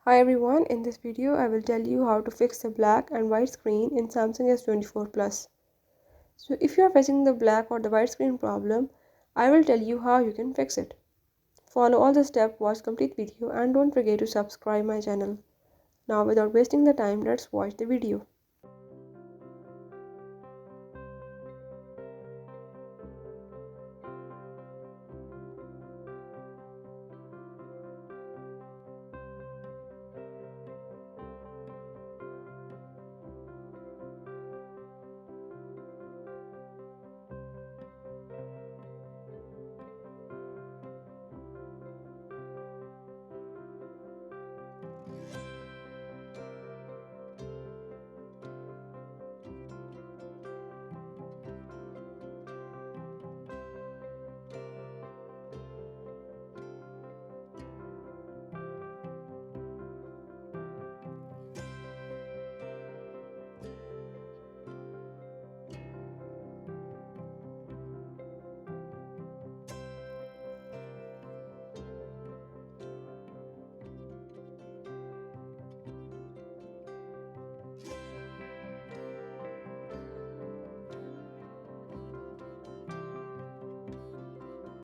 Hi everyone, in this video I will tell you how to fix the black and white screen in Samsung S24 Plus. So if you are facing the black or the white screen problem, I will tell you how you can fix it. Follow all the steps, watch complete video and don't forget to subscribe my channel. Now without wasting the time, let's watch the video.